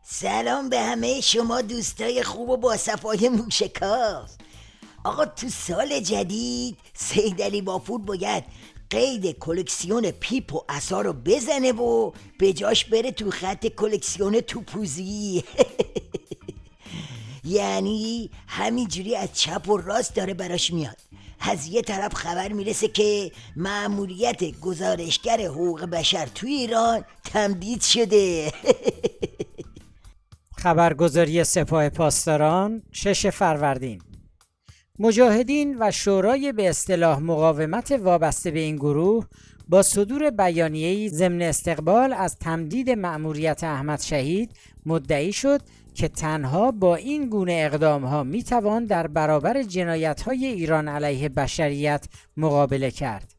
سلام به همه شما دوستای خوب و با صفای موشکاف. آقا تو سال جدید سید علی بافور باید قید کلکسیون پیپ و عصا رو بزنه و به جاش بره تو خط کلکسیون توپوزی. یعنی همینجوری از چپ و راست داره براش میاد. از یه طرف خبر میرسه که مأموریت گزارشگر حقوق بشر توی ایران تمدید شده. خبرگزاری سپاه پاسداران 6 فروردین. مجاهدین و شورای به اصطلاح مقاومت وابسته به این گروه با صدور بیانیه‌ای ضمن استقبال از تمدید مأموریت احمد شهید مدعی شد که تنها با این گونه اقدام‌ها میتوان در برابر جنایت‌های ایران علیه بشریت مقابله کرد.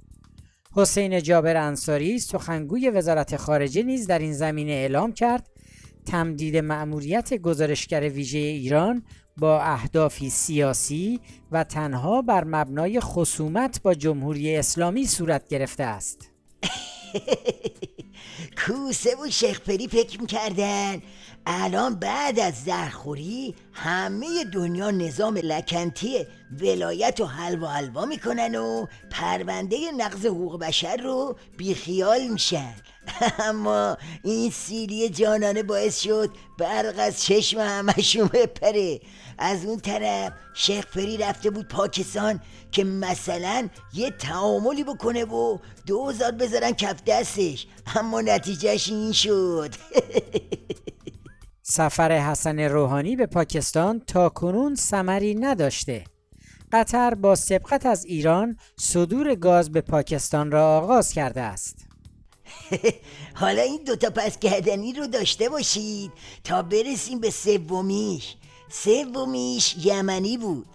حسین جابر انصاری سخنگوی وزارت خارجه نیز در این زمینه اعلام کرد تمدید مأموریت گزارشگر ویژه ایران با اهدافی سیاسی و تنها بر مبنای خصومت با جمهوری اسلامی صورت گرفته است. کوسه و شیخ پری فکر میکردن الان بعد از زهرخوری همه دنیا نظام لکنتی ولایت و حلوا میکنن و پرونده نقض حقوق بشر رو بیخیال میشن. اما این سیلی جانانه باعث شد برق از چشم همشون بپره. از اون طرف شیخ پری رفته بود پاکستان که مثلا یه تعاملی بکنه و 2000 بذارن کف دستش، اما نتیجهش این شد. سفر حسن روحانی به پاکستان تاکنون ثمری نداشته. قطر با سبقت از ایران صدور گاز به پاکستان را آغاز کرده است. حالا این دوتا پس کردنی رو داشته باشید تا برسیم به سومیش یمنی بود.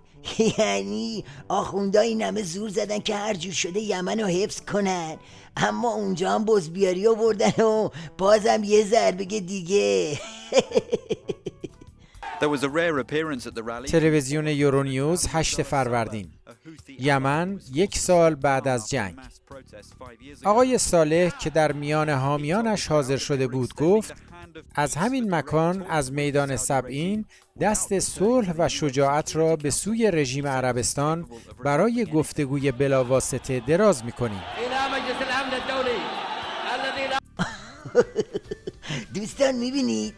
یعنی آخوندها این همه زور زدن که هر جور شده یمن رو حفظ کنن، اما اونجا هم بزبیاری آوردن و بازم یه ضربه دیگه. تلویزیون یورونیوز 8 فروردین. یمن 1 سال بعد از جنگ. آقای صالح که در میان حامیانش حاضر شده بود گفت از همین مکان از میدان سبعین دست صلح و شجاعت را به سوی رژیم عربستان برای گفتگوی بلاواسطه دراز می‌کنیم. دوستان میبینید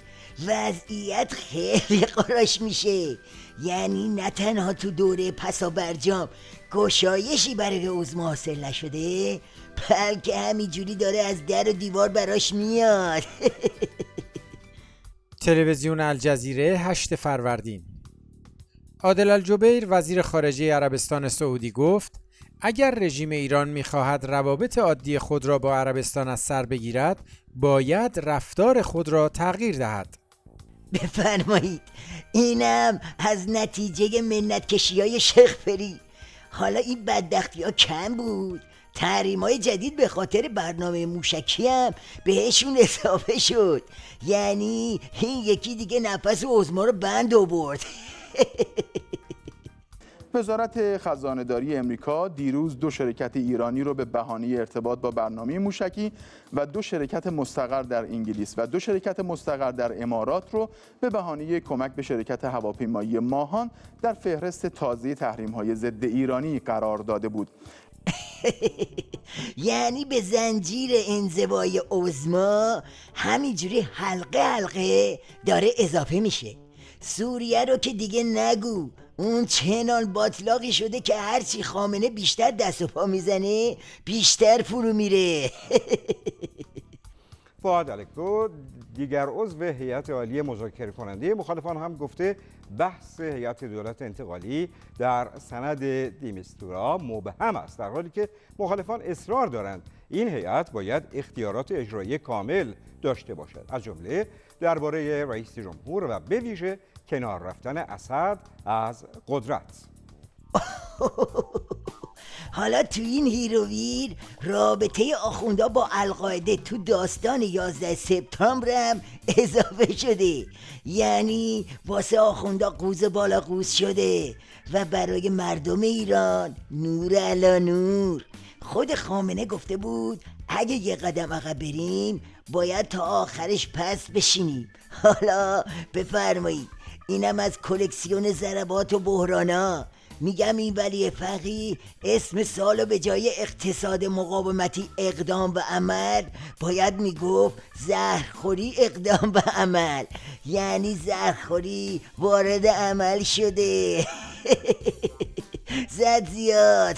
وضعیت خیلی قراش میشه. یعنی نه تنها تو دوره پسا برجام گشایشی برای عظما حاصل نشده، بلکه همینجوری داره از در و دیوار براش میاد. تلویزیون الجزیره 8 فروردین. عادل الجبیر وزیر خارجه عربستان سعودی گفت اگر رژیم ایران می‌خواهد روابط عادی خود را با عربستان از سر بگیرد باید رفتار خود را تغییر دهد. بفرمایید. اینم از نتیجه منتکشی‌های شیخ پری. حالا این بدبختی‌ها کم بود، تحریم‌های جدید به خاطر برنامه موشکی هم بهشون اضافه شد. یعنی این یکی دیگه نفس عظما رو بند آورد. وزارت خزانه‌داری امریکا دیروز 2 شرکت ایرانی رو به بهانه ارتباط با برنامه موشکی و 2 شرکت مستقر در انگلیس و 2 شرکت مستقر در امارات رو به بهانه کمک به شرکت هواپیمایی ماهان در فهرست تازه تحریم‌های ضد ایرانی قرار داده بود. یعنی به زنجیر انزوای عظما همینجوری حلقه داره اضافه میشه. سوریه رو که دیگه نگو، اون چنان باطلاقی شده که هرچی خامنه بیشتر دست و پا میزنه بیشتر فرو میره. فؤاد الکتو دیگر عضو هیئت عالی مذاکره کننده مخالفان هم گفته بحث هیئت دولت انتقالی در سند دیمیستورا مبهم است، در حالی که مخالفان اصرار دارند این هیئت باید اختیارات اجرایی کامل داشته باشد، از جمله درباره رئیس جمهور و به ویژه کنار رفتن اسد از قدرت. حالا تو این هیروویر رابطه آخوندا با القاعده تو داستان 11 سپتامبر هم اضافه شده. یعنی واسه آخوندا قوز بالا قوز شده و برای مردم ایران نور علا نور. خود خامنه گفته بود اگه یه قدم عقب بریم باید تا آخرش پس بشینیم. حالا بفرمایید، اینم از کلکسیون ضربات و بحرانا. میگم این ولی فقیه اسم سالو به جای اقتصاد مقاومتی اقدام و عمل باید میگفت زهرخوری اقدام و عمل، یعنی زهرخوری وارد عمل شده. زد زیاد.